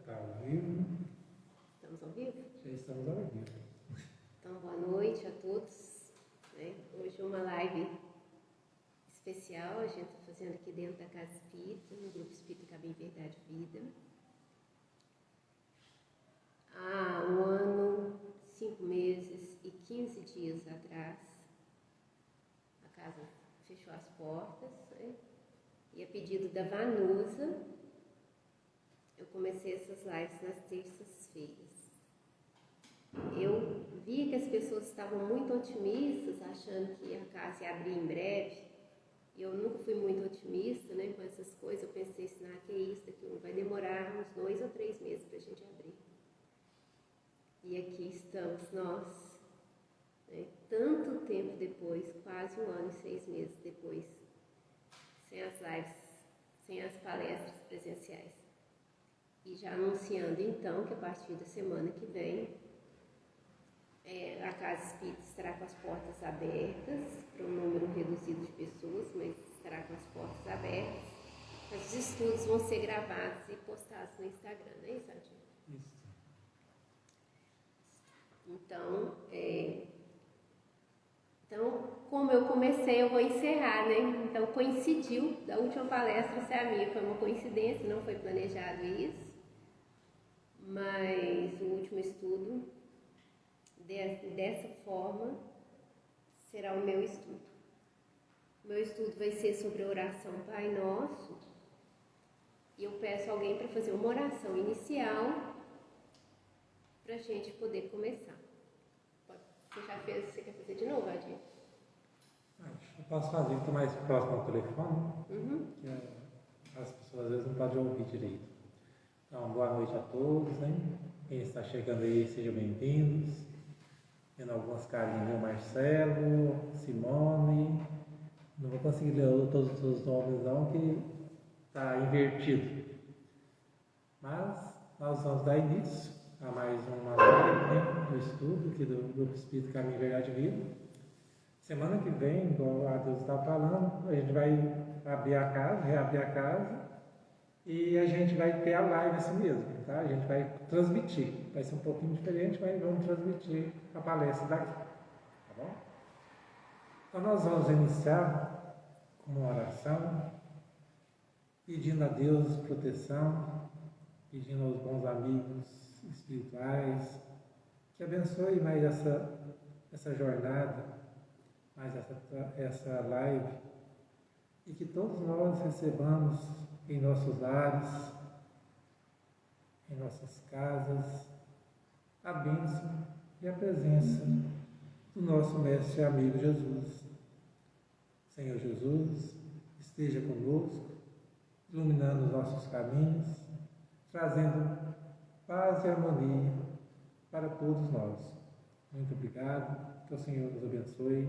Está ao vivo. Estamos ao vivo? Já estamos ao vivo. Então, boa noite a todos. Hoje é uma live especial, a gente está fazendo aqui dentro da Casa Espírita, no Grupo Espírita Caminho Verdade e Vida. Há 1 ano, 5 meses e 15 dias atrás, a casa fechou as portas, e a pedido da Vanusa, eu comecei essas lives nas terças-feiras. Eu vi que as pessoas estavam muito otimistas, achando que a casa ia abrir em breve. Eu nunca fui muito otimista, com essas coisas. Eu pensei, que é isso, daqui vai demorar uns 2 ou 3 meses para a gente abrir. E aqui estamos nós, tanto tempo depois, quase 1 ano e 6 meses depois, sem as lives, sem as palestras presenciais. E já anunciando então que a partir da semana que vem a Casa Espírita estará com as portas abertas para um número reduzido de pessoas, mas estará com as portas abertas. Os estudos vão ser gravados e postados no Instagram, não é isso, Adinho? Isso. Então, como eu comecei, eu vou encerrar, Então, coincidiu da última palestra ser a minha, foi uma coincidência, não foi planejado isso, mas o último estudo, dessa forma, será o meu estudo. O meu estudo vai ser sobre a oração Pai Nosso, e eu peço alguém para fazer uma oração inicial, para a gente poder começar. Você já fez? Você quer fazer de novo, Adinho? Eu posso fazer, estou mais próximo ao telefone, que as pessoas às vezes não podem ouvir direito. Então, boa noite a todos, Quem está chegando aí, sejam bem-vindos. Tendo algumas carinhas, Marcelo, Simone. Não vou conseguir ler todos os nomes não, que está invertido. Mas nós vamos dar início a mais uma live do estudo aqui do Grupo Espírita Caminho Verdade e Vida. Semana que vem, igual a Deus está falando, a gente vai abrir a casa, reabrir a casa, e a gente vai ter a live assim mesmo, tá? A gente vai transmitir. Vai ser um pouquinho diferente, mas vamos transmitir a palestra daqui, tá bom? Então nós vamos iniciar com uma oração, pedindo a Deus proteção, pedindo aos bons amigos espirituais que abençoe mais essa jornada, mais essa live, e que todos nós recebamos em nossos lares, em nossas casas, a bênção e a presença do nosso mestre e amigo Jesus. Senhor Jesus, esteja conosco, iluminando os nossos caminhos, trazendo paz e harmonia para todos nós. Muito obrigado, que o Senhor nos abençoe,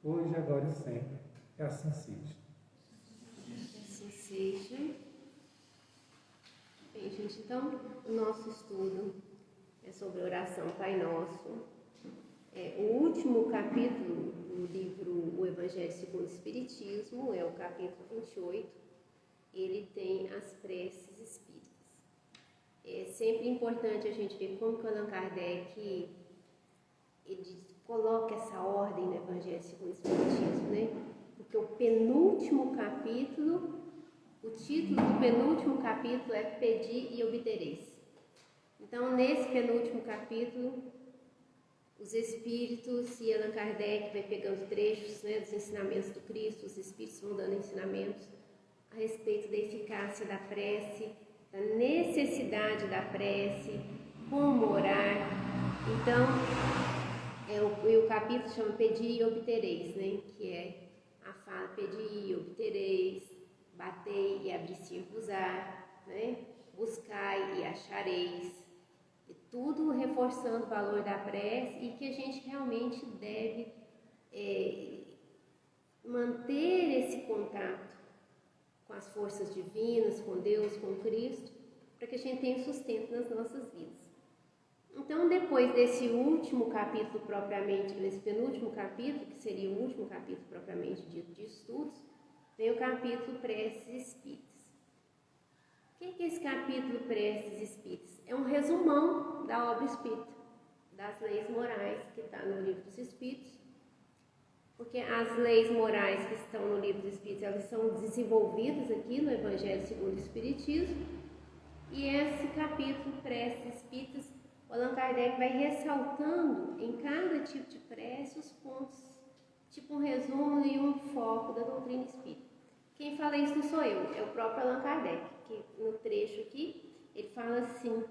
hoje, agora e sempre. Que assim seja. Assim seja. Bem, gente, então, o nosso estudo é sobre a oração Pai Nosso. O último capítulo do livro O Evangelho segundo o Espiritismo, é o capítulo 28, ele tem as preces espíritas. É sempre importante a gente ver como que Allan Kardec ele coloca essa ordem no Evangelho segundo o Espiritismo, Porque o penúltimo capítulo, o título do penúltimo capítulo é Pedi e Obtereis. Então, nesse penúltimo capítulo, os Espíritos e Allan Kardec vai pegando trechos dos ensinamentos do Cristo, os Espíritos vão dando ensinamentos a respeito da eficácia da prece, da necessidade da prece, como orar. Então, o capítulo chama Pedi e Obtereis, que é a fala Pedi e obtereis, batei e abrir-se-vos-á, buscai e achareis. E tudo reforçando o valor da prece e que a gente realmente deve manter esse contato com as forças divinas, com Deus, com Cristo, para que a gente tenha sustento nas nossas vidas. Então, depois desse último capítulo propriamente, desse penúltimo capítulo, que seria o último capítulo propriamente dito de estudos, vem o capítulo Preces Espíritas. que é esse capítulo Preces Espíritas? É um resumão da obra espírita, das leis morais que está no Livro dos Espíritos, porque as leis morais que estão no Livro dos Espíritos, elas são desenvolvidas aqui no Evangelho segundo o Espiritismo, e esse capítulo Preces Espíritas, o Allan Kardec vai ressaltando em cada tipo de prece os pontos, tipo um resumo e um foco da doutrina espírita. Quem fala isso não sou eu, é o próprio Allan Kardec, que no trecho aqui, ele fala assim,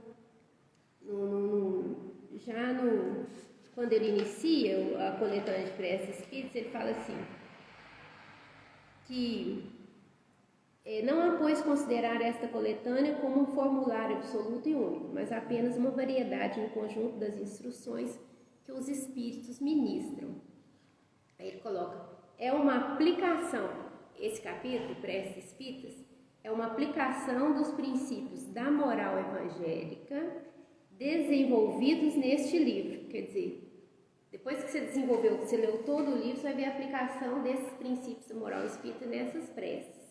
quando ele inicia a coletânea de preces espíritas, ele fala assim, que não há, pois, considerar esta coletânea como um formulário absoluto e único, mas apenas uma variedade em conjunto das instruções que os espíritos ministram. Aí ele coloca, é uma aplicação, esse capítulo, Preces Espíritas, é uma aplicação dos princípios da moral evangélica desenvolvidos neste livro. Quer dizer, depois que você desenvolveu, que você leu todo o livro, você vai ver a aplicação desses princípios da moral espírita nessas preces.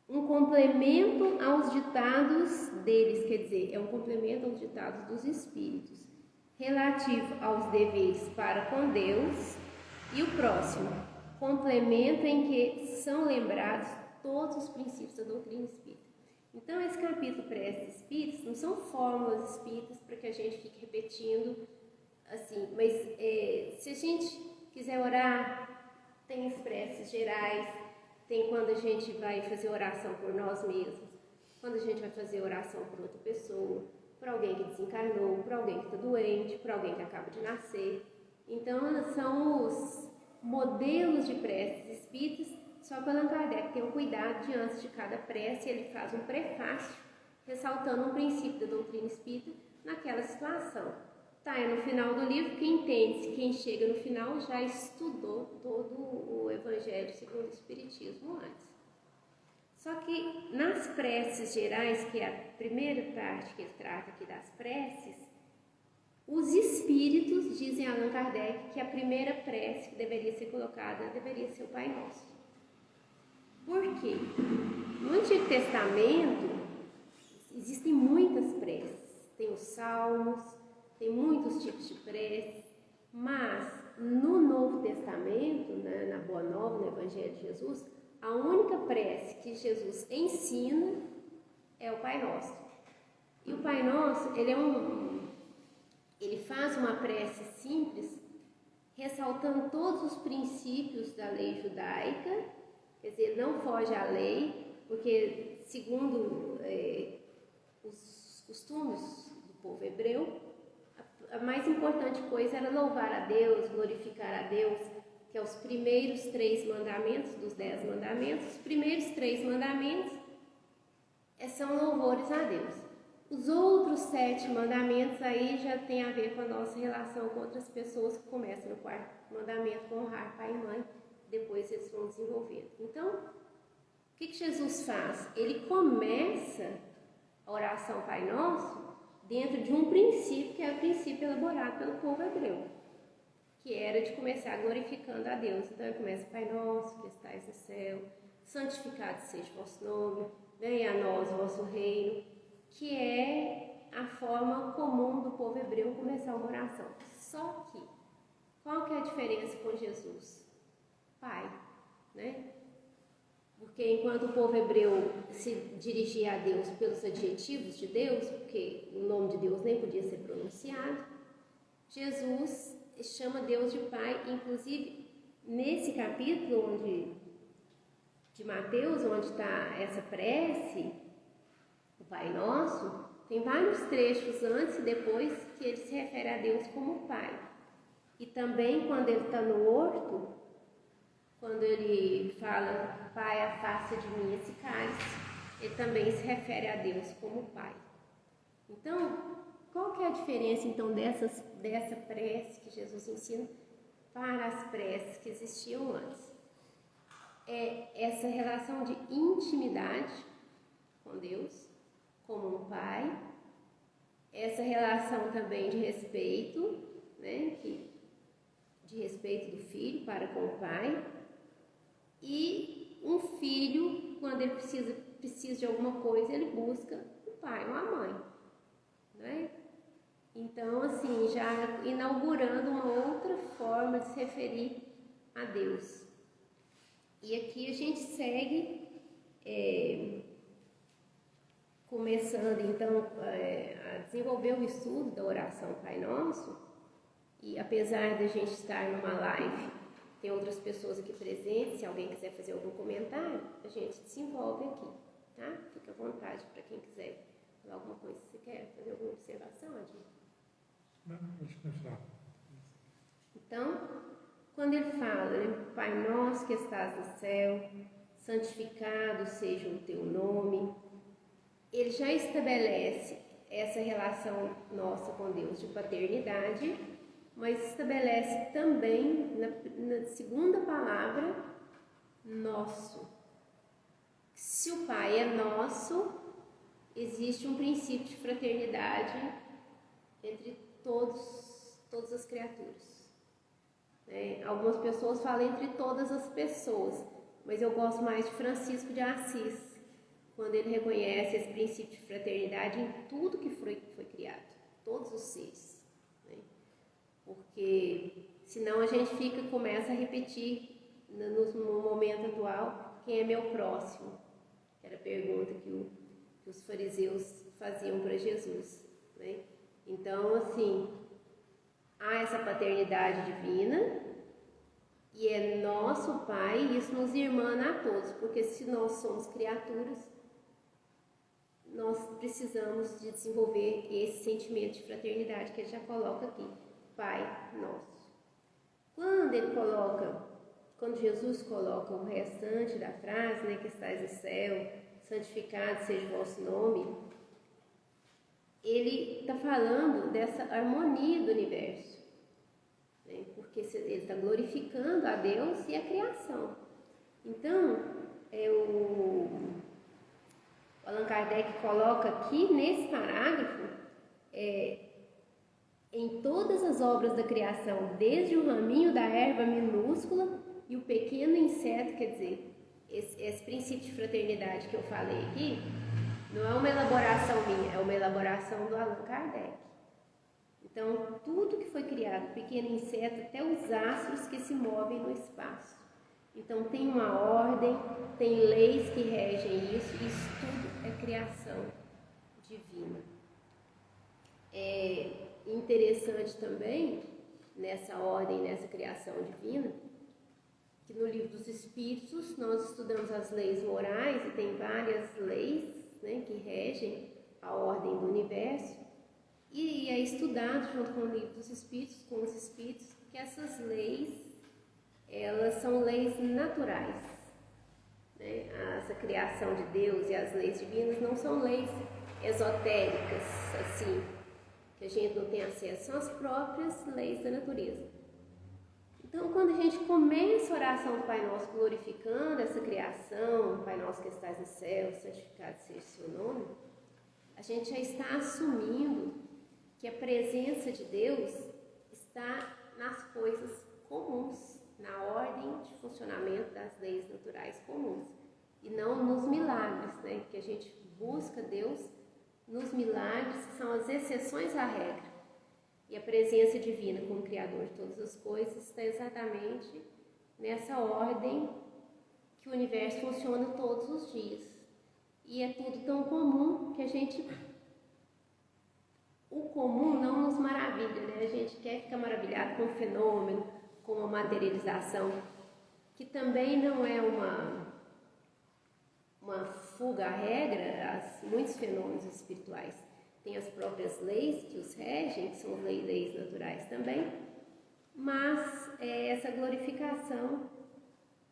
Um complemento aos ditados deles, quer dizer, é um complemento aos ditados dos espíritos, relativo aos deveres para com Deus, e o próximo, complemento em que são lembrados todos os princípios da doutrina espírita. Então, esse capítulo Preces Espíritas não são fórmulas espíritas para que a gente fique repetindo assim, mas se a gente quiser orar, tem as preces gerais, tem quando a gente vai fazer oração por nós mesmos, quando a gente vai fazer oração por outra pessoa, por alguém que desencarnou, por alguém que está doente, por alguém que acaba de nascer. Então, são os modelos de preces espíritas, só que o Allan Kardec tem um cuidado de antes de cada prece, ele faz um prefácio, ressaltando um princípio da doutrina espírita naquela situação. Tá, é no final do livro, quem entende, quem chega no final já estudou todo o Evangelho segundo o Espiritismo antes. Só que nas preces gerais, que é a primeira parte que ele trata aqui das preces, os espíritos, dizem Allan Kardec, que a primeira prece que deveria ser colocada deveria ser o Pai Nosso. Por quê? No Antigo Testamento existem muitas preces, tem os salmos, tem muitos tipos de prece, mas no Novo Testamento, na Boa Nova, no Evangelho de Jesus, a única prece que Jesus ensina é o Pai Nosso. E o Pai Nosso, ele faz uma prece simples, ressaltando todos os princípios da lei judaica, quer dizer, não foge à lei, porque segundo os costumes do povo hebreu, a mais importante coisa era louvar a Deus, glorificar a Deus, que é os primeiros 3 mandamentos, dos 10 mandamentos. Os primeiros 3 mandamentos são louvores a Deus. Os outros 7 mandamentos aí já tem a ver com a nossa relação com outras pessoas, que começa no 4º mandamento, com honrar pai e mãe, depois eles vão desenvolvendo. Então, o que Jesus faz? Ele começa a oração Pai Nosso dentro de um princípio, que é o princípio elaborado pelo povo hebreu, que era de começar glorificando a Deus. Então ele começa, Pai Nosso, que estais no céu, santificado seja o vosso nome, venha a nós o vosso reino, que é a forma comum do povo hebreu começar uma oração. Só que, qual que é a diferença com Jesus? Pai, né? Porque enquanto o povo hebreu se dirigia a Deus pelos adjetivos de Deus, porque o nome de Deus nem podia ser pronunciado, Jesus chama Deus de Pai. Inclusive, nesse capítulo de Mateus, onde está essa prece, o Pai Nosso, tem vários trechos antes e depois que ele se refere a Deus como Pai. E também quando ele está no horto, quando ele fala, Pai, afasta de mim esse cálice, ele também se refere a Deus como Pai. Então, qual que é a diferença então dessa prece que Jesus ensina para as preces que existiam antes? É essa relação de intimidade com Deus, como um Pai, essa relação também de respeito, né, de respeito do filho para com o Pai, e um filho, quando ele precisa de alguma coisa, ele busca o pai ou a mãe, né? Então, assim, já inaugurando uma outra forma de se referir a Deus. E aqui a gente segue começando, então, a desenvolver o estudo da oração Pai Nosso. E apesar da gente estar numa live, tem outras pessoas aqui presentes, se alguém quiser fazer algum comentário, a gente desenvolve aqui, tá? Fica à vontade para quem quiser falar alguma coisa. Você quer fazer alguma observação, Adil? Não, pode continuar. Então, quando ele fala, né, Pai nosso que estás no céu, santificado seja o teu nome, ele já estabelece essa relação nossa com Deus de paternidade, mas estabelece também na segunda palavra, nosso. Se o Pai é nosso, existe um princípio de fraternidade entre todas as criaturas. Algumas pessoas falam entre todas as pessoas, mas eu gosto mais de Francisco de Assis, quando ele reconhece esse princípio de fraternidade em tudo que foi criado, todos os seres. Porque senão a gente começa a repetir no momento atual, quem é meu próximo? Que era a pergunta que os fariseus faziam para Jesus, né? Então, assim, há essa paternidade divina e é nosso Pai, e isso nos irmana a todos, porque se nós somos criaturas, nós precisamos de desenvolver esse sentimento de fraternidade que ele já coloca aqui, Pai nosso. Quando Jesus coloca o restante da frase, né, que estás no céu, santificado seja o vosso nome, ele está falando dessa harmonia do universo, né, porque ele está glorificando a Deus e a criação. Então, o Allan Kardec coloca aqui nesse parágrafo, em todas as obras da criação, desde o raminho da erva minúscula e o pequeno inseto, quer dizer, esse princípio de fraternidade que eu falei aqui, não é uma elaboração minha, é uma elaboração do Allan Kardec. Então, tudo que foi criado, pequeno inseto, até os astros que se movem no espaço. Então, tem uma ordem, tem leis que regem isso tudo é criação divina. É interessante também, nessa ordem, nessa criação divina, que no livro dos Espíritos nós estudamos as leis morais e tem várias leis, né, que regem a ordem do universo, e é estudado junto com o livro dos Espíritos, com os Espíritos, que essas leis, elas são leis naturais, né? Essa criação de Deus e as leis divinas não são leis esotéricas, assim, que a gente não tem acesso, são as próprias leis da natureza. Então, quando a gente começa a oração do Pai Nosso glorificando essa criação, Pai Nosso que estás no céu, santificado seja o seu nome, a gente já está assumindo que a presença de Deus está nas coisas comuns, na ordem de funcionamento das leis naturais comuns, e não nos milagres, né? Que a gente busca Deus nos milagres, que são as exceções à regra. E a presença divina como Criador de todas as coisas está exatamente nessa ordem que o universo funciona todos os dias. E é tudo tão comum que o comum não nos maravilha, né? A gente quer ficar maravilhado com o fenômeno, com a materialização, que também não é uma fuga à regra, muitos fenômenos espirituais têm as próprias leis que os regem, que são leis naturais também, mas é essa glorificação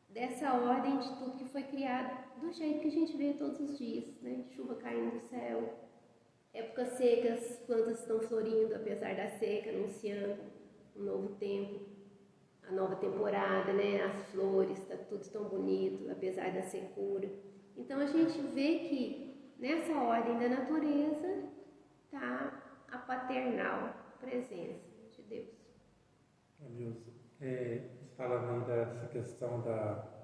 dessa ordem de tudo que foi criado do jeito que a gente vê todos os dias, né? Chuva caindo do céu, épocas secas, plantas estão florindo apesar da seca, anunciando um novo tempo, a nova temporada, né? As flores, está tudo tão bonito apesar da secura. Então a gente vê que nessa ordem da natureza está a paternal presença de Deus. Deus, falando aí dessa questão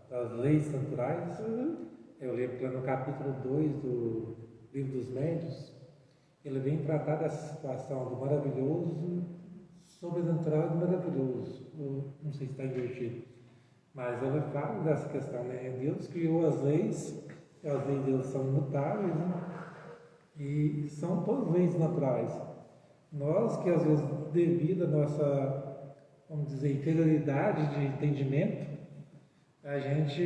das leis naturais, Eu lembro que lá no capítulo 2 do Livro dos Médiuns, ele vem tratar dessa situação do maravilhoso, sobrenatural e do maravilhoso. Não sei se está invertido, mas ele fala dessa questão, né? Deus criou as leis deles são imutáveis, né? E são todas leis naturais. Nós que às vezes, devido à nossa, vamos dizer, inferioridade de entendimento,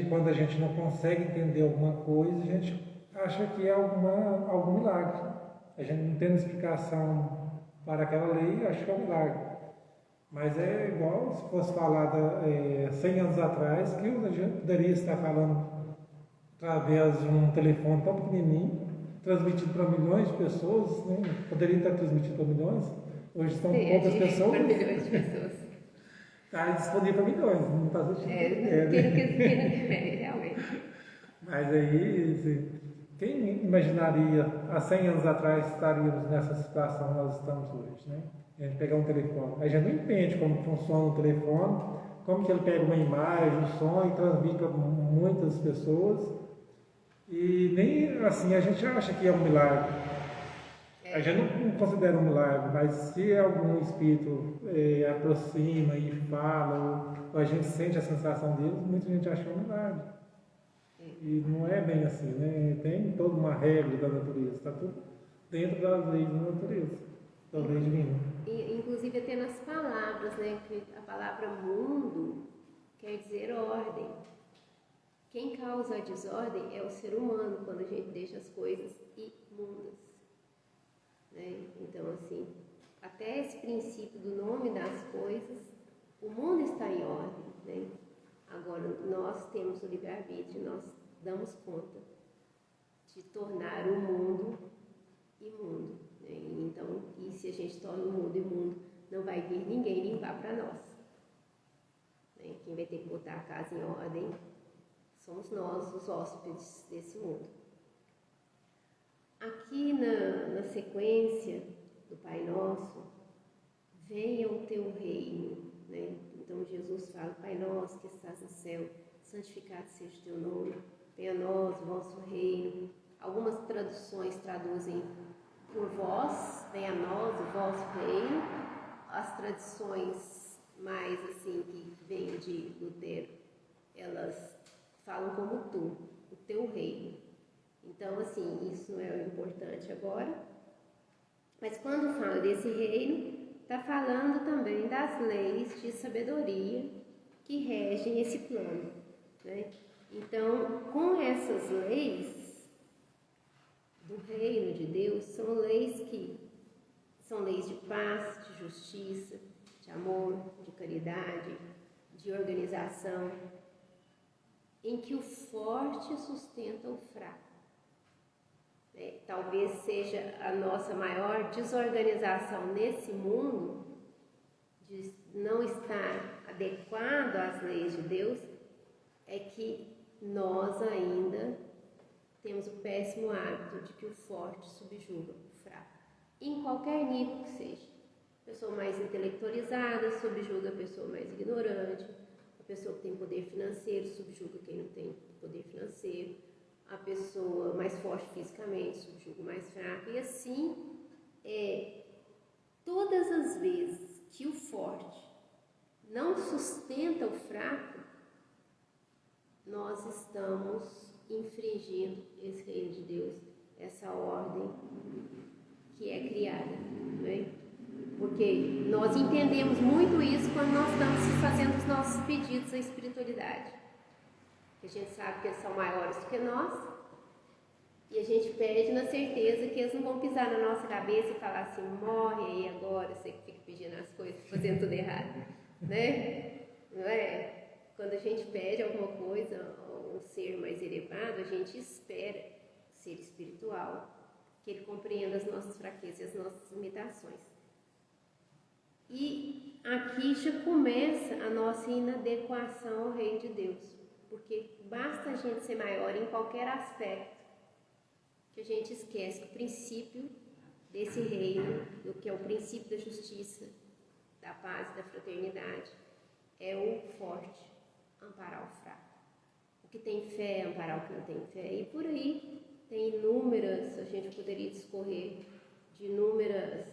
quando a gente não consegue entender alguma coisa, a gente acha que é algum milagre. A gente não tem explicação para aquela lei, acha que é um milagre. Mas é igual se fosse falada 100 anos atrás, que a gente poderia estar falando através de um telefone tão pequenininho, transmitido para milhões de pessoas, né? Poderia estar transmitido para milhões, hoje são poucas pessoas. Para milhões de pessoas. Está disponível para milhões, não está assistindo realmente. Mas aí, assim, quem imaginaria há 100 anos atrás estaríamos nessa situação que nós estamos hoje, né? A gente pegar um telefone, a gente não entende como funciona o telefone, como que ele pega uma imagem, um som e transmite para muitas pessoas, e nem assim a gente acha que é um milagre. A gente não considera um milagre, mas se algum espírito aproxima e fala, ou a gente sente a sensação dele, muita gente acha um milagre. E não é bem assim, né? Tem toda uma regra da natureza, está tudo dentro das leis da natureza, da lei divina. Inclusive até nas palavras, né? Que a palavra mundo quer dizer ordem. Quem causa a desordem é o ser humano, quando a gente deixa as coisas imundas. Né? Então, assim, até esse princípio do nome das coisas, o mundo está em ordem, né? Agora, nós temos o livre-arbítrio, nós damos conta de tornar o mundo imundo, né? Então, e se a gente torna o mundo imundo, não vai vir ninguém limpar para nós, né? Quem vai ter que botar a casa em ordem somos nós, os hóspedes desse mundo. Aqui na sequência do Pai Nosso, venha o teu reino, né? Então Jesus fala, Pai Nosso que estás no céu, santificado seja o teu nome, venha a nós o vosso reino. Algumas traduções traduzem por vós, venha a nós o vosso reino. As tradições mais assim, que vêm de Lutero, elas falam como tu, o teu reino. Então, assim, isso não é o importante agora. Mas quando fala desse reino, está falando também das leis de sabedoria que regem esse plano, né? Então, com essas leis do reino de Deus, são leis de paz, de justiça, de amor, de caridade, de organização, em que o forte sustenta o fraco. Talvez seja a nossa maior desorganização nesse mundo, de não estar adequado às leis de Deus, é que nós ainda temos o péssimo hábito de que o forte subjuga o fraco, em qualquer nível que seja. A pessoa mais intelectualizada subjuga a pessoa mais ignorante, a pessoa que tem poder financeiro subjuga quem não tem poder financeiro, a pessoa mais forte fisicamente subjuga o mais fraco, e assim, todas as vezes que o forte não sustenta o fraco, nós estamos infringindo esse reino de Deus, essa ordem que é criada, né? Porque nós entendemos muito isso quando nós estamos fazendo os nossos pedidos à espiritualidade. A gente sabe que eles são maiores do que nós, e a gente pede na certeza que eles não vão pisar na nossa cabeça e falar assim, morre aí agora, você que fica pedindo as coisas, fazendo tudo errado, né? Não é? Quando a gente pede alguma coisa a um ser mais elevado, a gente espera, ser espiritual, que ele compreenda as nossas fraquezas e as nossas limitações. E aqui já começa a nossa inadequação ao reino de Deus, porque basta a gente ser maior em qualquer aspecto, que a gente esquece que o princípio desse reino, do que é o princípio da justiça, da paz e da fraternidade, é o forte amparar o fraco. O que tem fé amparar o que não tem fé. E por aí tem inúmeras, a gente poderia discorrer de inúmeras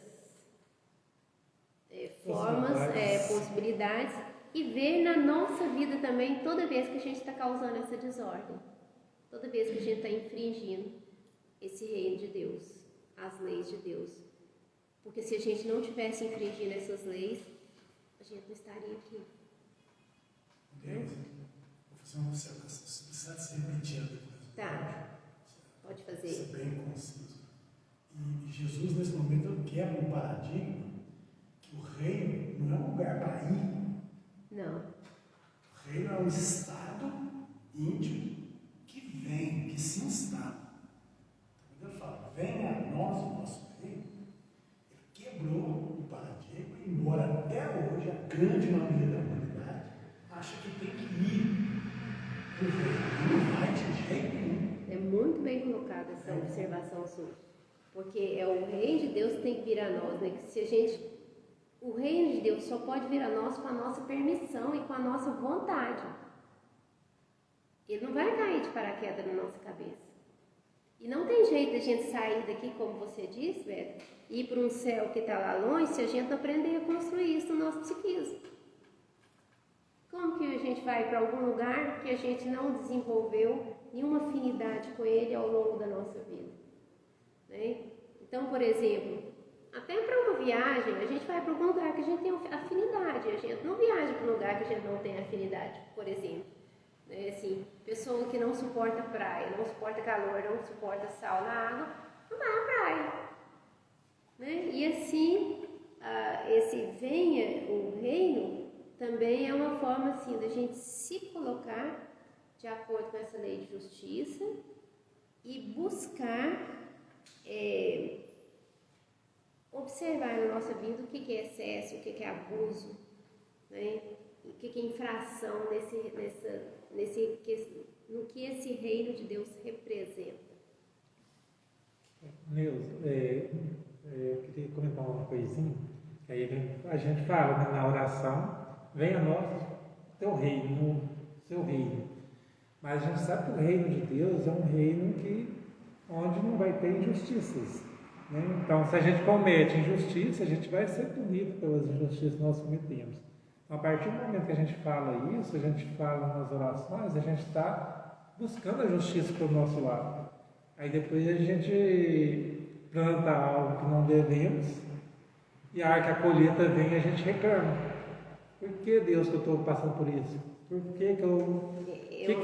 formas, possibilidades, e ver na nossa vida também, toda vez que a gente está causando essa desordem, toda vez que a gente está infringindo esse reino de Deus, as leis de Deus. Porque se a gente não tivesse infringindo essas leis, a gente não estaria aqui. Deus, vou fazer uma observação. Se precisar se repetir depois. Tá, pode fazer. Isso é bem conciso. E Jesus, nesse momento, quebra o paradigma que o reino não é um lugar para ir. Não. O reino é um estado íntimo que vem, que se instala. Então, quando ele fala, venha a nós o nosso reino, ele quebrou o paradigma, embora até hoje a grande maioria da humanidade acha que tem que ir para o reino. Não vai de jeito nenhum. É muito bem colocada essa observação sua. Porque é o reino de Deus que tem que vir a nós, né? Que se a gente... O reino de Deus só pode vir a nós com a nossa permissão e com a nossa vontade. Ele não vai cair de paraquedas na nossa cabeça. E não tem jeito de a gente sair daqui, como você disse, Beto, e ir para um céu que está lá longe, se a gente não aprender a construir isso no nosso psiquismo. Como que a gente vai para algum lugar que a gente não desenvolveu nenhuma afinidade com ele ao longo da nossa vida? Né? Então, por exemplo, até para uma viagem, a gente vai para algum lugar que a gente tem afinidade. A gente não viaja para um lugar que a gente não tem afinidade, por exemplo. Né? Assim, pessoa que não suporta praia, não suporta calor, não suporta sal na água, não vai à praia. Né? E assim, esse venha o reino também é uma forma assim da gente se colocar de acordo com essa lei de justiça e buscar observar na nossa vida o que é excesso, o que é abuso, né? O que é infração no que esse reino de Deus representa. Neuza, eu queria comentar uma coisinha, que aí a gente fala, né, na oração, venha a nós teu reino, seu reino. Mas a gente sabe que o reino de Deus é um reino onde não vai ter injustiças. Né? Então, se a gente comete injustiça, a gente vai ser punido pelas injustiças que nós cometemos. Então, a partir do momento que a gente fala isso, a gente fala nas orações, a gente está buscando a justiça pelo nosso lado. Aí depois a gente planta algo que não devemos, e a hora que a colheita vem, a gente reclama. Por que, Deus, que eu estou passando por isso? Por que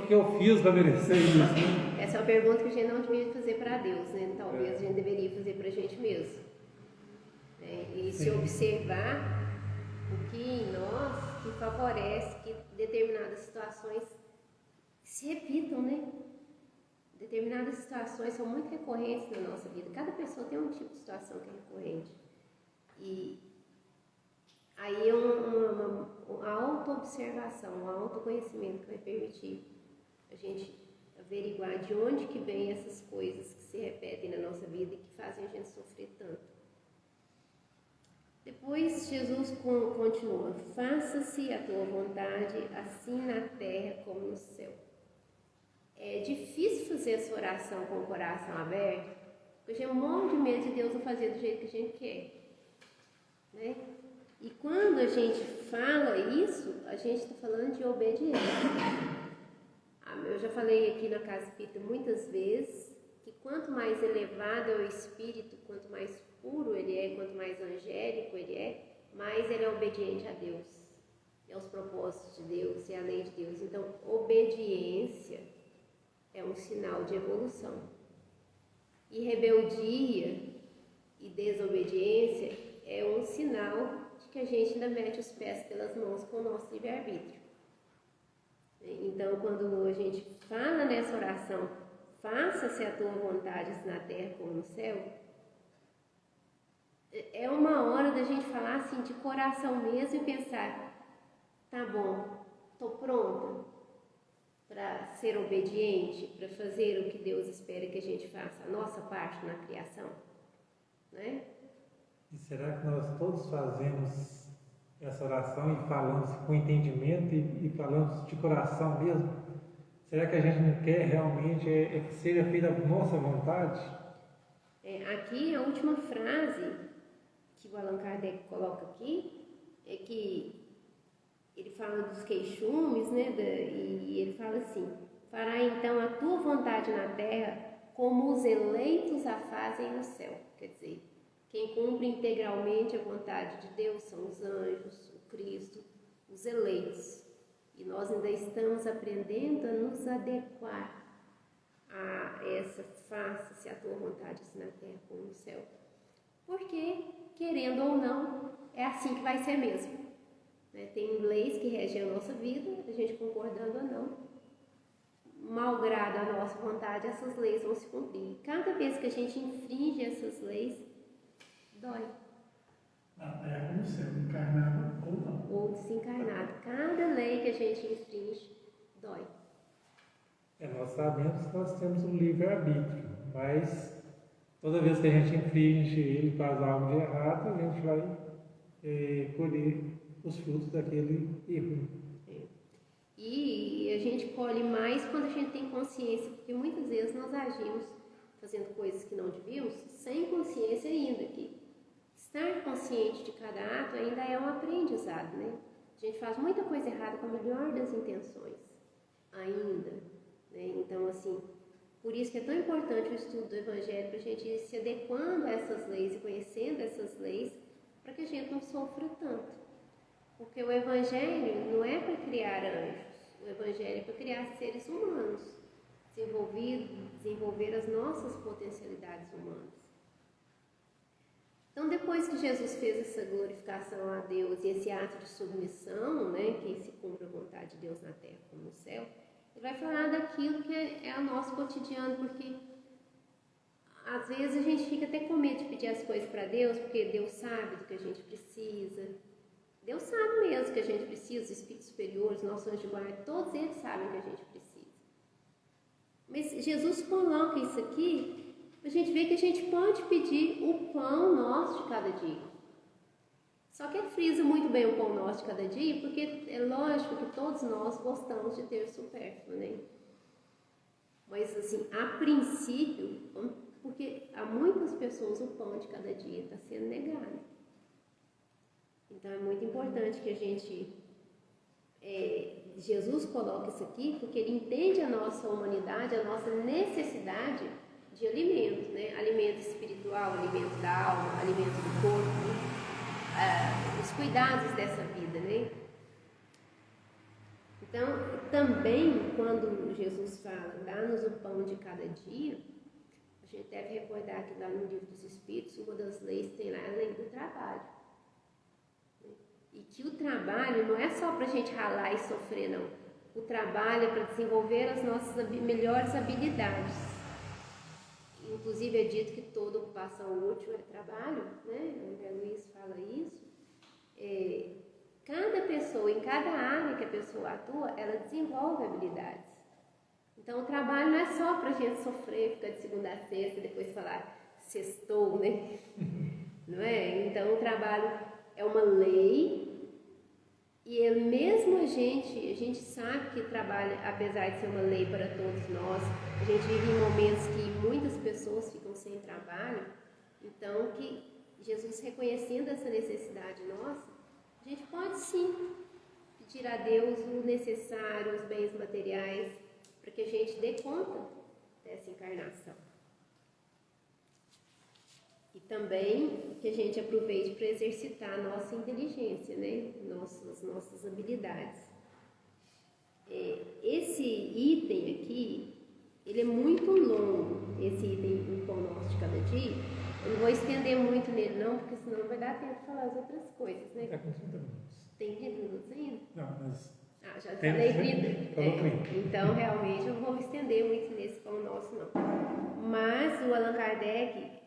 que eu fiz para merecer isso? Né? Essa é uma pergunta que a gente não devia fazer para Deus, né? Talvez a gente deveria fazer para a gente mesmo. E se observar o que em nós que favorece que determinadas situações se repitam, né? Determinadas situações são muito recorrentes na nossa vida. Cada pessoa tem um tipo de situação que é recorrente. E aí é uma auto-observação, um autoconhecimento que vai permitir a gente averiguar de onde que vem essas coisas que se repetem na nossa vida e que fazem a gente sofrer tanto. Depois Jesus continua, faça-se a tua vontade, assim na terra como no céu. É difícil fazer essa oração com o coração aberto, porque a gente morre de medo de Deus não fazer do jeito que a gente quer. Né? E quando a gente fala isso, a gente está falando de obediência. Eu já falei aqui na Casa Espírita muitas vezes que quanto mais elevado é o espírito, quanto mais puro ele é, quanto mais angélico ele é, mais ele é obediente a Deus, aos propósitos de Deus e à lei de Deus. Então, obediência é um sinal de evolução. E rebeldia e desobediência é um sinal de que a gente ainda mete os pés pelas mãos com o nosso livre-arbítrio. Então, quando a gente fala nessa oração, faça-se a tua vontade na terra como no céu, é uma hora da gente falar assim de coração mesmo e pensar, tá bom, estou pronta para ser obediente, para fazer o que Deus espera que a gente faça, a nossa parte na criação, né? E será que nós todos fazemos essa oração e falamos com entendimento e falamos de coração mesmo? Será que a gente não quer realmente que seja feita a nossa vontade? Aqui a última frase que o Allan Kardec coloca aqui é que ele fala dos queixumes, né? E ele fala assim: fará então a tua vontade na terra como os eleitos a fazem no céu. Quer dizer, quem cumpre integralmente a vontade de Deus são os anjos, o Cristo, os eleitos. E nós ainda estamos aprendendo a nos adequar a essa faça-se a tua vontade assim na terra como no céu. Porque, querendo ou não, é assim que vai ser mesmo. Tem leis que regem a nossa vida, a gente concordando ou não, malgrado a nossa vontade, essas leis vão se cumprir. Cada vez que a gente infringe essas leis, dói. Na terra como céu, encarnado ou não. Ou desencarnado. Cada lei que a gente infringe, dói. Nós sabemos que nós temos um livre-arbítrio, mas toda vez que a gente infringe ele, faz algo de errado, a gente vai colher os frutos daquele erro. E a gente colhe mais quando a gente tem consciência, porque muitas vezes nós agimos fazendo coisas que não devíamos, sem consciência ainda, que estar consciente de cada ato ainda é um aprendizado, né? A gente faz muita coisa errada com a melhor das intenções, ainda, né? Então, assim, por isso que é tão importante o estudo do Evangelho, para a gente ir se adequando a essas leis e conhecendo essas leis, para que a gente não sofra tanto. Porque o Evangelho não é para criar anjos, o Evangelho é para criar seres humanos, desenvolver as nossas potencialidades humanas. Então, depois que Jesus fez essa glorificação a Deus e esse ato de submissão, né, que se cumpre a vontade de Deus na terra como no céu, ele vai falar daquilo que é o nosso cotidiano, porque às vezes a gente fica até com medo de pedir as coisas para Deus, porque Deus sabe do que a gente precisa. Deus sabe mesmo que a gente precisa, os espíritos superiores, nossos anjos de guarda, todos eles sabem que a gente precisa. Mas Jesus coloca isso aqui para a gente ver que a gente pode pedir o pão nosso de cada dia. Só que ele frisa muito bem o pão nosso de cada dia, porque é lógico que todos nós gostamos de ter supérfluo, né? Mas assim, a princípio, porque há muitas pessoas o pão de cada dia está sendo negado. Então é muito importante que a gente, Jesus coloca isso aqui, porque ele entende a nossa humanidade, a nossa necessidade de alimentos, né? Alimento espiritual, alimento da alma, alimento do corpo, os cuidados dessa vida, né? Então, também, quando Jesus fala, dá-nos o pão de cada dia, a gente deve recordar que lá no Livro dos Espíritos, uma das leis tem lá a lei do trabalho. E que o trabalho não é só para a gente ralar e sofrer, não. O trabalho é para desenvolver as nossas melhores habilidades. Inclusive é dito que toda ocupação útil é trabalho, né? O André Luiz fala isso. Cada pessoa, em cada área que a pessoa atua, ela desenvolve habilidades. Então o trabalho não é só para a gente sofrer, ficar de segunda a sexta, depois falar sextou, né? Não é? Então o trabalho é uma lei e mesmo a gente sabe que trabalho, apesar de ser uma lei para todos nós, a gente vive em momentos que muitas pessoas ficam sem trabalho, então que Jesus reconhecendo essa necessidade nossa, a gente pode sim pedir a Deus o necessário, os bens materiais, para que a gente dê conta dessa encarnação. E também que a gente aproveite para exercitar a nossa inteligência, né? Nossas habilidades. Esse item aqui, ele é muito longo, esse item do pão nosso de cada dia. Eu não vou estender muito nele não, porque senão não vai dar tempo de falar as outras coisas, né? Está com 30 minutos. Tem 30 minutos ainda? Não, mas... Já falei 30. Falou 30. Então, realmente, eu não vou me estender muito nesse pão nosso, não. Mas o Allan Kardec,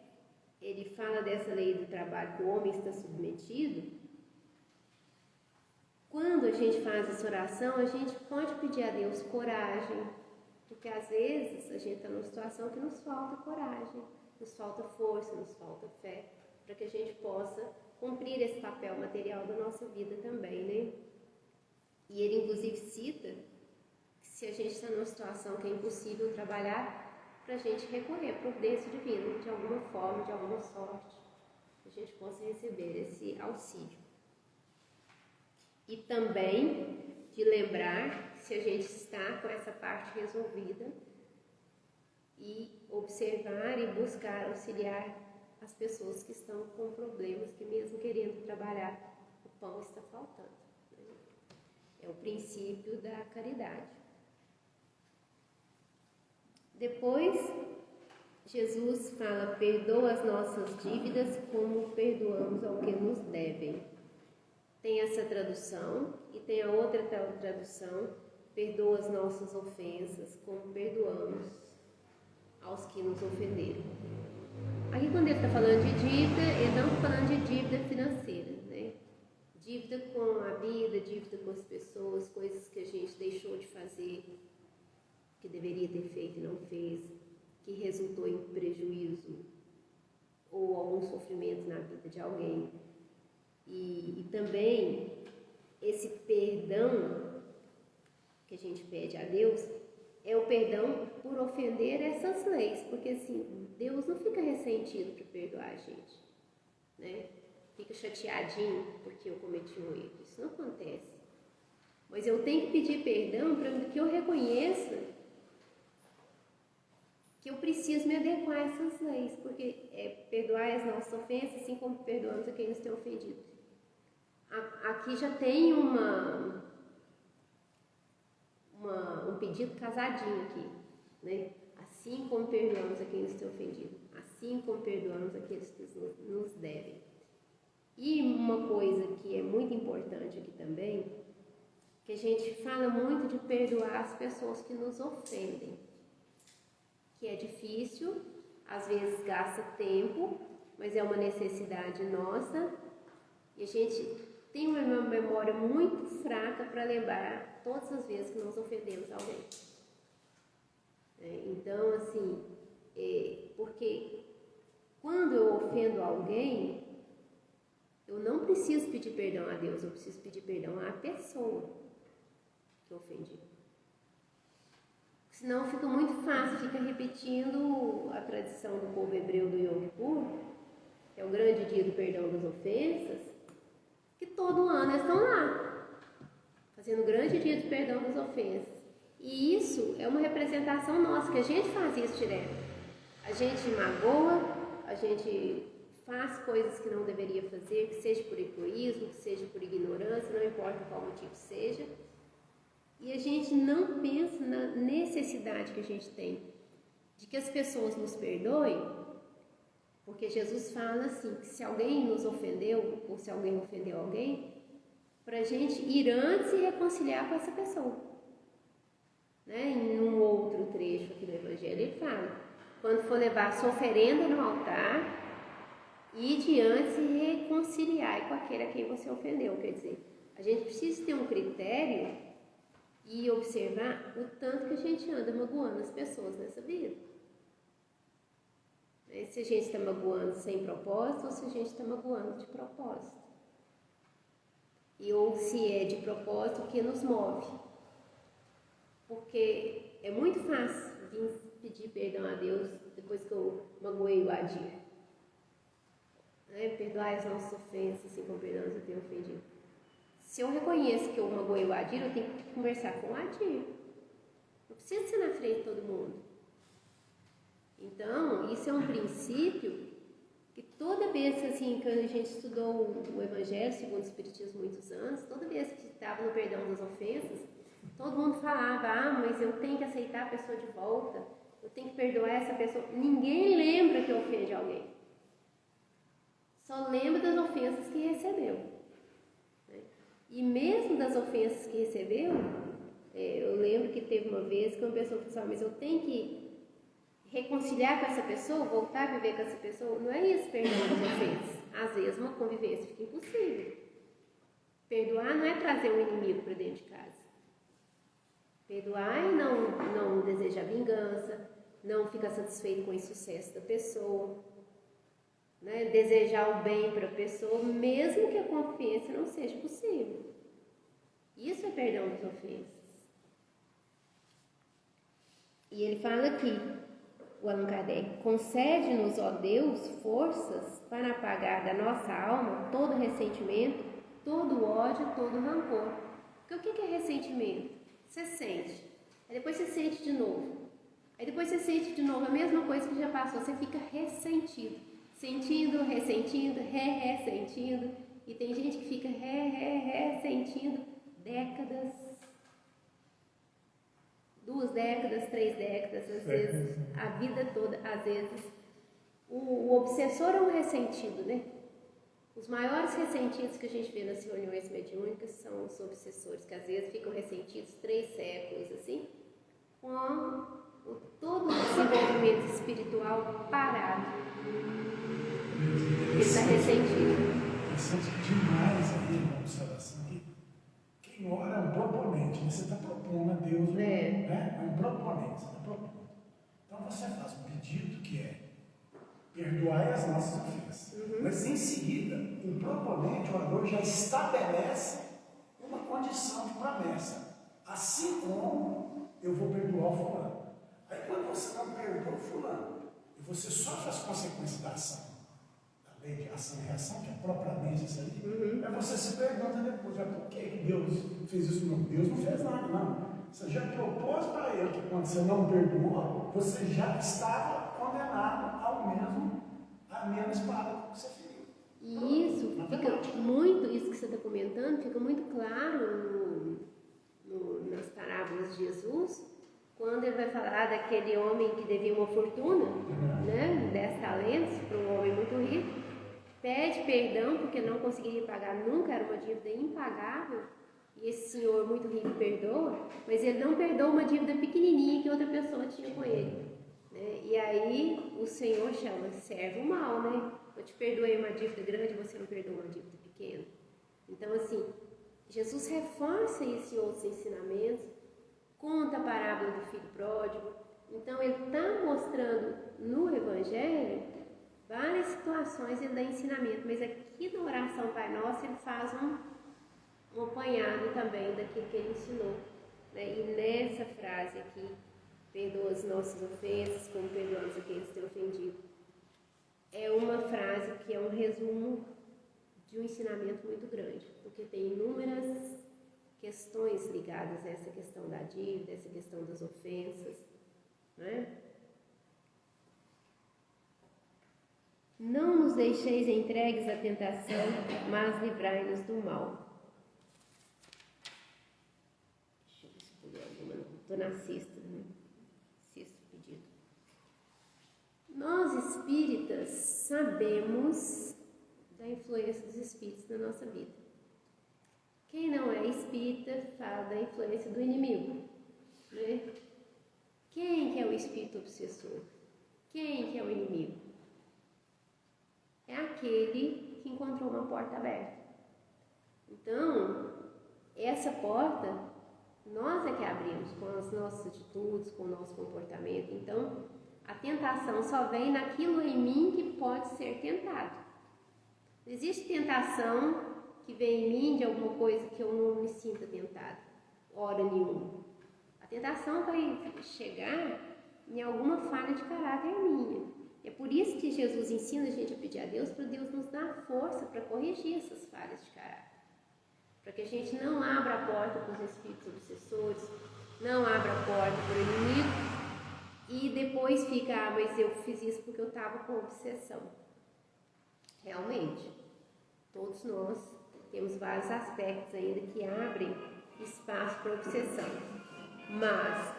ele fala dessa lei do trabalho que o homem está submetido. Quando a gente faz essa oração, a gente pode pedir a Deus coragem, porque às vezes a gente está numa situação que nos falta coragem, nos falta força, nos falta fé, para que a gente possa cumprir esse papel material da nossa vida também, né? E ele inclusive cita que se a gente está numa situação que é impossível trabalhar, para a gente recorrer à providência divina, de alguma forma, de alguma sorte, que a gente possa receber esse auxílio. E também de lembrar se a gente está com essa parte resolvida e observar e buscar auxiliar as pessoas que estão com problemas, que mesmo querendo trabalhar, o pão está faltando. Né? É o princípio da caridade. Depois, Jesus fala, perdoa as nossas dívidas como perdoamos ao que nos devem. Tem essa tradução e tem a outra tradução, perdoa as nossas ofensas como perdoamos aos que nos ofenderam. Aqui quando ele está falando de dívida, ele não está falando de dívida financeira, né? Dívida com a vida, dívida com as pessoas, coisas que a gente deixou de fazer, que deveria ter feito e não fez, que resultou em prejuízo ou algum sofrimento na vida de alguém. E também esse perdão que a gente pede a Deus é o perdão por ofender essas leis, porque assim, Deus não fica ressentido para perdoar a gente, né? Fica chateadinho porque eu cometi um erro, isso não acontece. Mas eu tenho que pedir perdão para que eu reconheça que eu preciso me adequar a essas leis, porque perdoar as nossas ofensas, assim como perdoamos a quem nos tem ofendido. Aqui já tem um pedido casadinho aqui, né? Assim como perdoamos a quem nos tem ofendido, assim como perdoamos aqueles que nos devem. E uma coisa que é muito importante aqui também, que a gente fala muito de perdoar as pessoas que nos ofendem, que é difícil, às vezes gasta tempo, mas é uma necessidade nossa, e a gente tem uma memória muito fraca para lembrar todas as vezes que nós ofendemos alguém. Então, assim, porque quando eu ofendo alguém, eu não preciso pedir perdão a Deus, eu preciso pedir perdão à pessoa que eu ofendi. Senão fica muito fácil, fica repetindo a tradição do povo hebreu do Yom Kippur, que é o grande dia do perdão das ofensas, que todo ano eles estão lá, fazendo o grande dia de perdão das ofensas. E isso é uma representação nossa, que a gente faz isso direto. A gente magoa, a gente faz coisas que não deveria fazer, que seja por egoísmo, que seja por ignorância, não importa qual motivo seja. E a gente não pensa na necessidade que a gente tem de que as pessoas nos perdoem, porque Jesus fala assim, que se alguém nos ofendeu, ou se alguém ofendeu alguém, para a gente ir antes e reconciliar com essa pessoa. Né? Em um outro trecho aqui do Evangelho, ele fala, quando for levar sua oferenda no altar, ide antes e reconciliar com aquele a quem você ofendeu. Quer dizer, a gente precisa ter um critério e observar o tanto que a gente anda magoando as pessoas nessa vida. Se a gente está magoando sem propósito ou se a gente está magoando de propósito. Ou se é de propósito, o que nos move. Porque é muito fácil vir pedir perdão a Deus depois que eu magoei o Adir. Perdoar as nossas ofensas, assim como perdoamos eu tenho ofendido. Se eu reconheço que eu magoei o Adir, eu tenho que conversar com o Adir. Não precisa ser na frente de todo mundo. Então, isso é um princípio que toda vez assim, que a gente estudou o Evangelho segundo o Espiritismo muitos anos, toda vez que estava no perdão das ofensas, todo mundo falava, mas eu tenho que aceitar a pessoa de volta, eu tenho que perdoar essa pessoa. Ninguém lembra que ofende alguém. Só lembra das ofensas que recebeu. E mesmo das ofensas que recebeu, eu lembro que teve uma vez que uma pessoa falou assim, mas eu tenho que reconciliar com essa pessoa, voltar a viver com essa pessoa. Não é isso, perdão das ofensas. Às vezes uma convivência fica impossível. Perdoar não é trazer um inimigo para dentro de casa. Perdoar é não desejar vingança, não ficar satisfeito com o insucesso da pessoa, né? Desejar o bem para a pessoa, mesmo que a convivência não seja possível. Isso é perdão das ofensas. E ele fala aqui, o Allan Kardec: concede-nos, ó Deus, forças para apagar da nossa alma todo ressentimento, todo ódio, todo rancor. Porque o que é ressentimento? Você sente, aí depois você sente de novo, aí depois você sente de novo a mesma coisa que já passou, você fica ressentido, sentindo, ressentindo, ressentindo, e tem gente que fica ressentindo décadas, 2 décadas, 3 décadas, às vezes a vida toda. Às vezes o obsessor é um ressentido, né? Os maiores ressentidos que a gente vê nas reuniões mediúnicas são os obsessores, que às vezes ficam ressentidos 3 séculos, assim, com todo o desenvolvimento espiritual parado. Ele está ressentido. Interessante demais aí na observação que quem ora é um proponente, você está propondo a Deus, né? É um proponente, você está propondo. Então você faz um pedido que é: perdoai as nossas ofensas. Mas em seguida, o proponente, o orador, já estabelece uma condição de promessa. Assim como eu vou perdoar o fulano. Aí quando você não perdoa o fulano, e você sofre as consequências da ação, da lei de ação e reação, que é propriamente isso aí, aí você se pergunta depois: por que Deus fez isso? Não, Deus não fez nada, não. Você já propôs para ele que quando você não perdoou, você já estava condenado à mesma espada que você feriu. E isso fica muito, isso que você está comentando, fica muito claro nas parábolas de Jesus, quando ele vai falar daquele homem que devia uma fortuna, né, 10 talentos para um homem muito rico, pede perdão porque não conseguiria pagar nunca, era uma dívida impagável, e esse senhor muito rico perdoa, mas ele não perdoa uma dívida pequenininha que outra pessoa tinha com ele, né? E aí o Senhor chama servo mau, né? Eu te perdoei uma dívida grande, você não perdoa uma dívida pequena. Então, assim, Jesus reforça isso em outros ensinamentos, conta a parábola do filho pródigo. Então, ele está mostrando no Evangelho várias situações, ele dá ensinamento, mas aqui na oração Pai Nosso ele faz um apanhado também daquilo que ele ensinou, né? E nessa frase aqui, perdoa as nossas ofensas como perdoamos aqueles que têm ofendido, é uma frase que é um resumo de um ensinamento muito grande, porque tem inúmeras questões ligadas a essa questão da dívida, essa questão das ofensas, né? Não nos deixeis entregues à tentação, mas livrai-nos do mal. Deixa eu ver se eu alguma. Estou na sexta, né? Sexto pedido. Nós espíritas sabemos da influência dos espíritos na nossa vida. Quem não é espírita fala da influência do inimigo, né? Quem que é o espírito obsessor? Quem que é o inimigo? É aquele que encontrou uma porta aberta. Então, essa porta, nós é que abrimos com as nossas atitudes, com o nosso comportamento. Então, a tentação só vem naquilo em mim que pode ser tentado. Não existe tentação que vem em mim de alguma coisa que eu não me sinta tentado, hora nenhuma. A tentação vai chegar em alguma falha de caráter minha. É por isso que Jesus ensina a gente a pedir a Deus, para Deus nos dar força para corrigir essas falhas de caráter. Para que a gente não abra a porta para os espíritos obsessores, não abra a porta para o inimigo e depois fica: mas eu fiz isso porque eu estava com obsessão. Realmente, todos nós temos vários aspectos ainda que abrem espaço para obsessão. Mas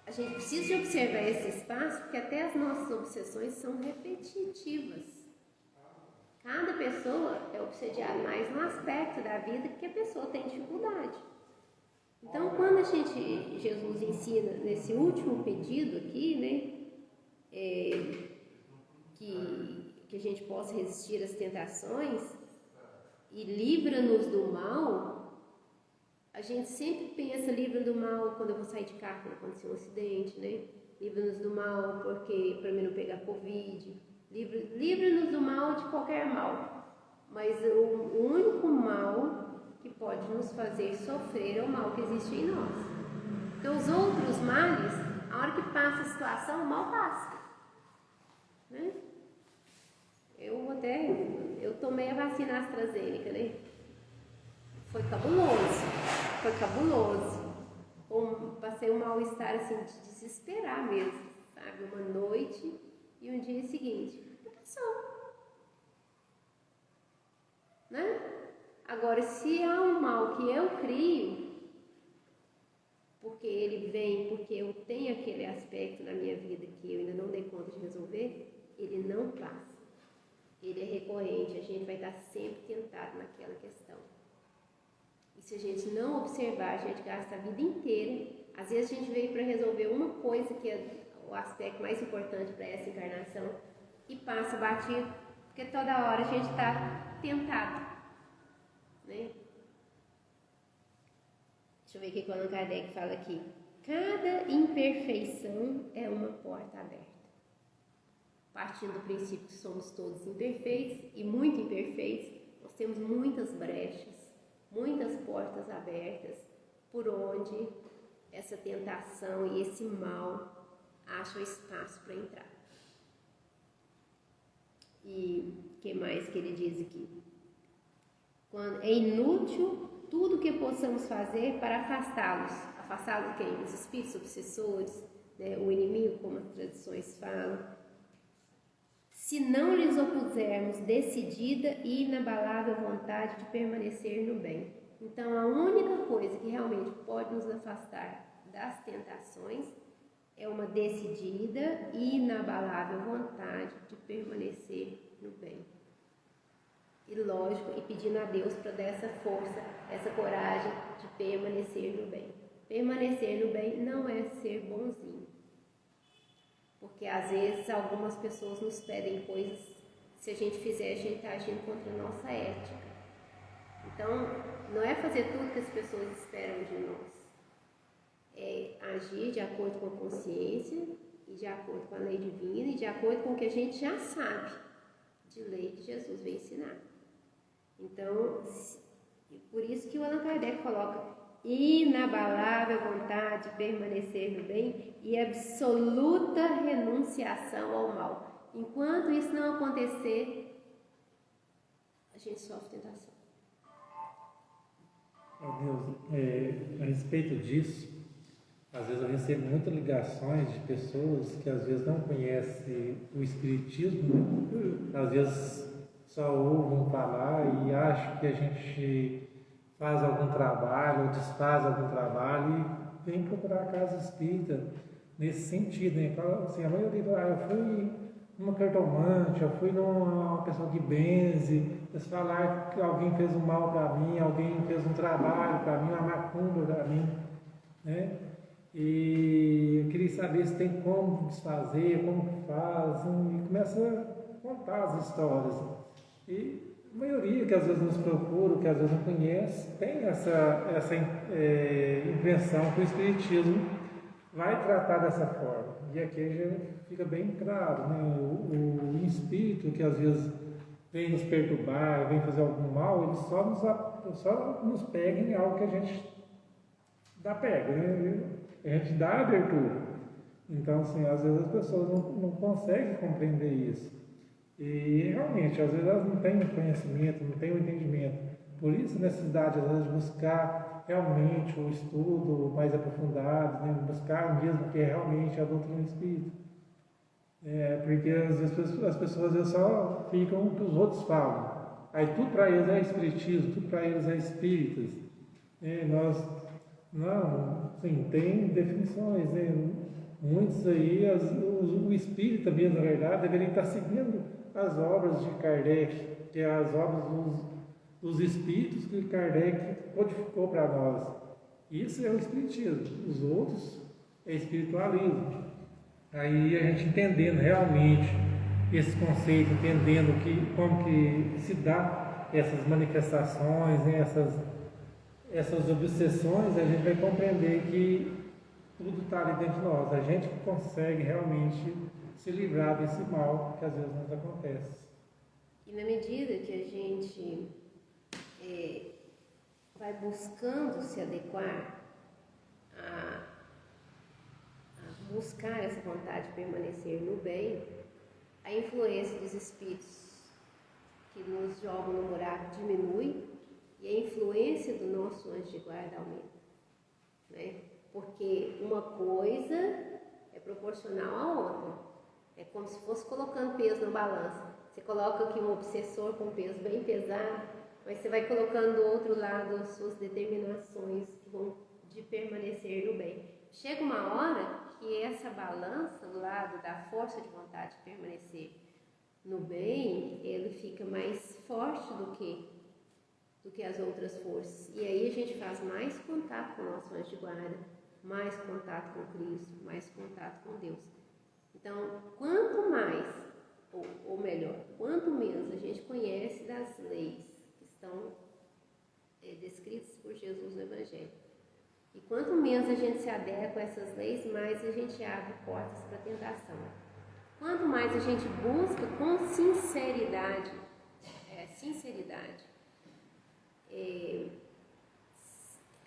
a gente precisa de observar esse espaço, porque até as nossas obsessões são repetitivas. Cada pessoa é obsediada mais num aspecto da vida que a pessoa tem dificuldade. Então, quando Jesus ensina nesse último pedido aqui, né, que a gente possa resistir às tentações e livra-nos do mal, a gente sempre pensa: livra do mal quando eu vou sair de carro, quando acontecer um acidente, né? Livra-nos do mal porque para mim não pegar Covid. Livra-nos do mal de qualquer mal. Mas o único mal que pode nos fazer sofrer é o mal que existe em nós. Porque os outros males, a hora que passa a situação, o mal passa. Né? Eu tomei a vacina AstraZeneca, né? Foi cabuloso. Passei um mal-estar assim, de desesperar mesmo, sabe? Uma noite e um dia seguinte. E passou. Né? Agora, se há um mal que eu crio, porque ele vem, porque eu tenho aquele aspecto na minha vida que eu ainda não dei conta de resolver, ele não passa. Ele é recorrente, a gente vai estar sempre tentado naquela questão. E se a gente não observar, a gente gasta a vida inteira. Às vezes a gente veio para resolver uma coisa que é o aspecto mais importante para essa encarnação e passa batido, porque toda hora a gente está tentado. Né? Deixa eu ver o que o Allan Kardec fala aqui. Cada imperfeição é uma porta aberta. Partindo do princípio que somos todos imperfeitos e muito imperfeitos, nós temos muitas brechas, muitas portas abertas por onde essa tentação e esse mal acham espaço para entrar. E o que mais que ele diz aqui? É inútil tudo que possamos fazer para afastá-los. Afastá-los de quem? Os espíritos obsessores, né? O inimigo, como as tradições falam. Se não lhes opusermos decidida e inabalável vontade de permanecer no bem. Então, a única coisa que realmente pode nos afastar das tentações é uma decidida e inabalável vontade de permanecer no bem. E lógico, e pedindo a Deus para dar essa força, essa coragem de permanecer no bem. Permanecer no bem não é ser bonzinho. Porque às vezes algumas pessoas nos pedem coisas, se a gente fizer, a gente está agindo contra a nossa ética. Então, não é fazer tudo que as pessoas esperam de nós. É agir de acordo com a consciência, e de acordo com a lei divina, e de acordo com o que a gente já sabe de lei que Jesus vem ensinar. Então, por isso que o Allan Kardec coloca inabalável vontade de permanecer no bem e absoluta renunciação ao mal. Enquanto isso não acontecer, a gente sofre tentação. Deus, a respeito disso, às vezes eu recebo muitas ligações de pessoas que às vezes não conhecem o Espiritismo, né? Às vezes só ouvem falar e acham que a gente faz algum trabalho ou desfaz algum trabalho e vem procurar a casa espírita nesse sentido, né? Fala assim, a maioria fala, eu fui numa cartomante, eu fui numa pessoa que benze, eles falaram que alguém fez um mal para mim, alguém fez um trabalho para mim, uma macumba para mim, né? E eu queria saber se tem como desfazer, como que faz, e começa a contar as histórias. E a maioria que às vezes nos procura, que às vezes não conhece, tem essa invenção que o Espiritismo vai tratar dessa forma. E aqui já fica bem claro, né? O espírito que às vezes vem nos perturbar, vem fazer algum mal, ele só nos pega em algo que a gente dá pega, né? A gente dá abertura. Então, assim, às vezes as pessoas não conseguem compreender isso. E realmente, às vezes elas não têm o conhecimento, não têm o entendimento. Por isso a necessidade, às vezes, de buscar realmente o estudo mais aprofundado, né? Buscar mesmo que é realmente a doutrina espírita. Porque às vezes as pessoas às vezes, só ficam o que os outros falam. Aí tudo para eles é espiritismo, tudo para eles é espíritas. Não, sim, tem definições, né? Muitos aí, o espírita mesmo, na verdade, deveria estar seguindo as obras de Kardec, que é as obras dos espíritos que Kardec codificou para nós. Isso é o espiritismo, os outros é espiritualismo. Aí a gente entendendo realmente esse conceito, entendendo como que se dá essas manifestações, né, essas obsessões, a gente vai compreender que tudo está ali dentro de nós. A gente consegue realmente se livrar desse mal que às vezes nos acontece. E na medida que a gente vai buscando se adequar a buscar essa vontade de permanecer no bem, a influência dos espíritos que nos jogam no buraco diminui e a influência do nosso anjo de guarda aumenta, né? Porque uma coisa é proporcional à outra. É como se fosse colocando peso na balança. Você coloca aqui um obsessor com peso bem pesado, mas você vai colocando do outro lado as suas determinações que vão de permanecer no bem. Chega uma hora que essa balança do lado da força de vontade de permanecer no bem, ele fica mais forte do que as outras forças. E aí a gente faz mais contato com o nosso anjo de guarda, mais contato com Cristo, mais contato com Deus. Então, quanto mais, ou melhor, quanto menos a gente conhece das leis que estão descritas por Jesus no Evangelho, e quanto menos a gente se adequa a essas leis, mais a gente abre portas para a tentação. Quanto mais a gente busca com sinceridade,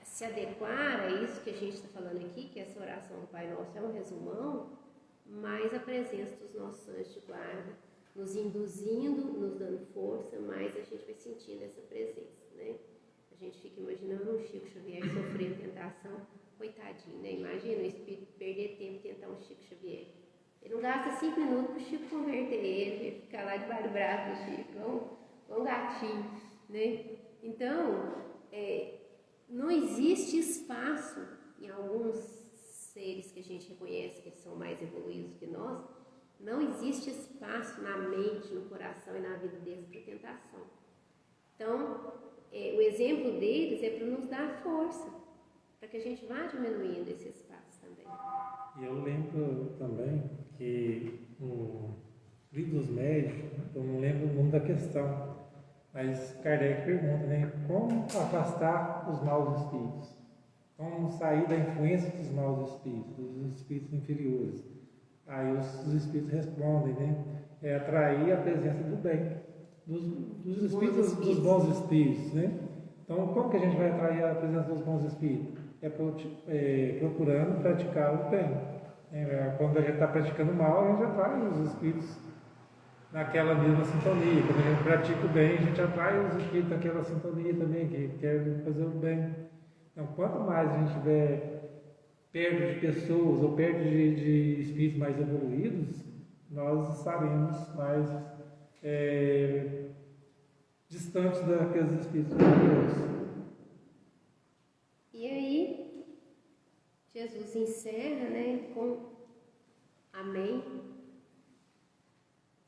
se adequar a isso que a gente está falando aqui, que essa oração do Pai Nosso é um resumão, mais a presença dos nossos anjos de guarda, nos induzindo, nos dando força, mais a gente vai sentindo essa presença, né? A gente fica imaginando um Chico Xavier sofrendo tentação, coitadinho, né? Imagina o espírito perder tempo e tentar um Chico Xavier. Ele não gasta 5 minutos para o Chico converter ele ficar lá debaixo do braço do Chico, um gatinho, né? Então, não existe espaço em alguns seres que a gente reconhece que são mais evoluídos que nós, não existe espaço na mente, no coração e na vida deles para tentação. Então, o exemplo deles é para nos dar força, para que a gente vá diminuindo esse espaço também. E eu lembro também que no livro dos médios, eu não lembro o nome da questão, mas Kardec pergunta, né, como afastar os maus espíritos? Como sair da influência dos maus espíritos, dos espíritos inferiores? Aí os espíritos respondem, né, é atrair a presença do bem, dos espíritos, dos bons espíritos, né? Então, como que a gente vai atrair a presença dos bons espíritos? Procurando praticar o bem. Quando a gente está praticando o mal, a gente atrai os espíritos naquela mesma sintonia. Quando a gente pratica o bem, a gente atrai os espíritos naquela sintonia também, que querem fazer o bem. Então, quanto mais a gente estiver perto de pessoas ou perto de espíritos mais evoluídos, nós estaremos mais distantes daqueles espíritos superiores. E aí, Jesus encerra, né, com amém,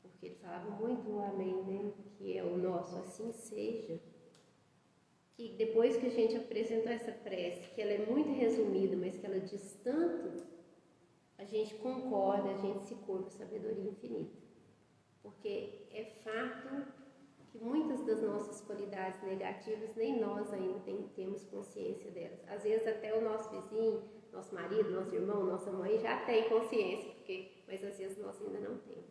porque ele falava muito o amém, né, que é o nosso assim seja, que depois que a gente apresentou essa prece, que ela é muito resumida, mas que ela diz tanto, a gente concorda, a gente se curva sabedoria infinita, porque é fato que muitas das nossas qualidades negativas, nem nós ainda temos consciência delas. Às vezes até o nosso vizinho, nosso marido, nosso irmão, nossa mãe já tem consciência, mas às vezes nós ainda não temos.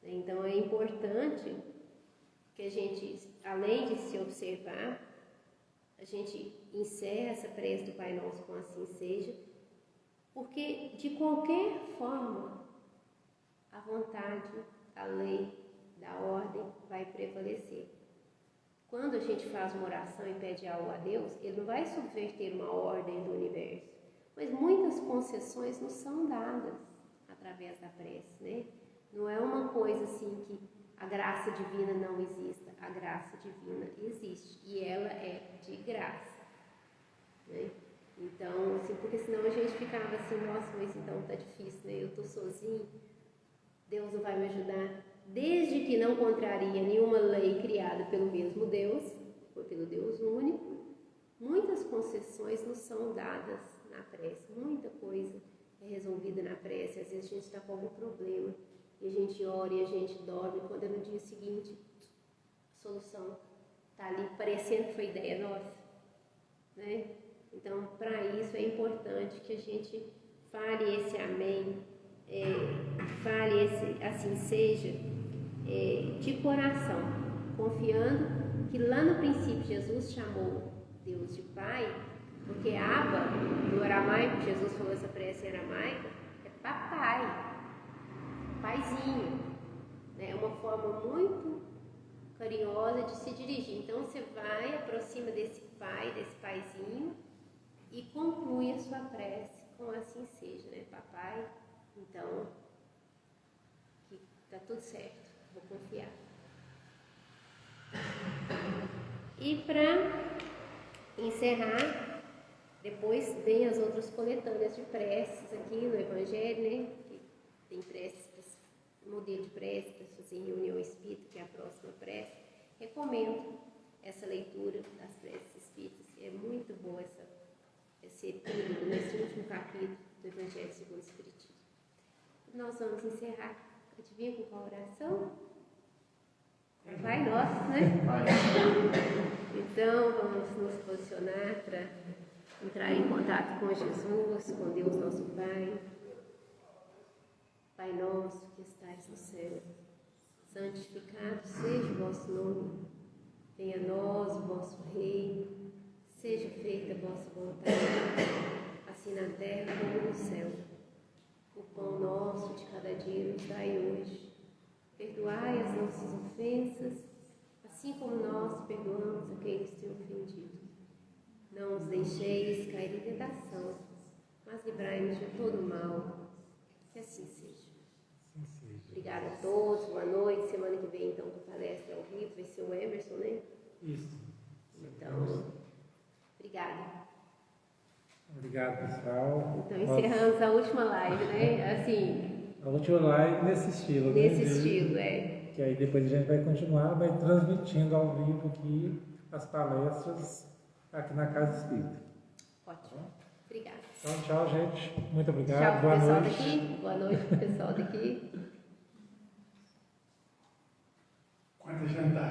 Então é importante que a gente, além de se observar, a gente encerra essa prece do Pai Nosso com assim seja, porque de qualquer forma a vontade, a lei da ordem vai prevalecer. Quando a gente faz uma oração e pede algo a Deus, Ele não vai subverter uma ordem do universo, mas muitas concessões nos são dadas através da prece, né? Não é uma coisa assim que a graça divina não exista. A graça divina existe e ela é de graça, né? Então, assim, porque senão a gente ficava assim, nossa, mas então tá difícil, né? Eu tô sozinho, Deus não vai me ajudar. Desde que não contraria nenhuma lei criada pelo mesmo Deus, ou pelo Deus único, muitas concessões nos são dadas na prece, muita coisa é resolvida na prece. Às vezes a gente está com algum problema e a gente ora e a gente dorme, quando é no dia seguinte a solução está ali, parecendo que foi ideia nossa, né? Então, para isso é importante que a gente fale esse amém, fale esse assim seja, de coração, confiando que lá no princípio Jesus chamou Deus de Pai, porque Abba, no aramaico, Jesus falou essa prece em aramaico, paizinho, né? É uma forma muito carinhosa de se dirigir. Então você vai, aproxima desse pai, desse paizinho e conclui a sua prece com assim seja, né? Papai, então, que tá tudo certo, vou confiar. E para encerrar, depois vem as outras coletâneas de preces aqui no Evangelho, né? Que tem preces, modelo de prece para fazer em reunião espírita, que é a próxima prece. Recomendo essa leitura das preces espíritas, é muito boa esse epílogo, nesse último capítulo do Evangelho segundo o Espiritismo. Nós vamos encerrar, adivinha com qual oração? Pai Nosso, né? Então, vamos nos posicionar para entrar em contato com Jesus, com Deus nosso Pai. Pai nosso que estais no céu, santificado seja o vosso nome. Venha a nós o vosso reino. Seja feita a vossa vontade, assim na terra como no céu. O pão nosso de cada dia nos dai hoje. Perdoai as nossas ofensas, assim como nós perdoamos a quem nos tem ofendido. Não nos deixeis cair em tentação, mas livrai-nos de todo o mal. Que assim seja. Obrigada a todos, boa noite. Semana que vem, então, com palestra ao vivo, vai ser o Emerson, né? Isso. Então, obrigada. Obrigado, pessoal. Então, encerramos a última live, né? Assim, A última live nesse estilo, nesse né? estilo, é. Que aí depois a gente vai continuar, vai transmitindo ao vivo aqui as palestras aqui na Casa Espírita. Ótimo. Obrigada. Então, tchau, gente. Muito obrigado. Tchau pro Boa pessoal noite. daqui. Boa noite pro pessoal daqui. Quando a gente tá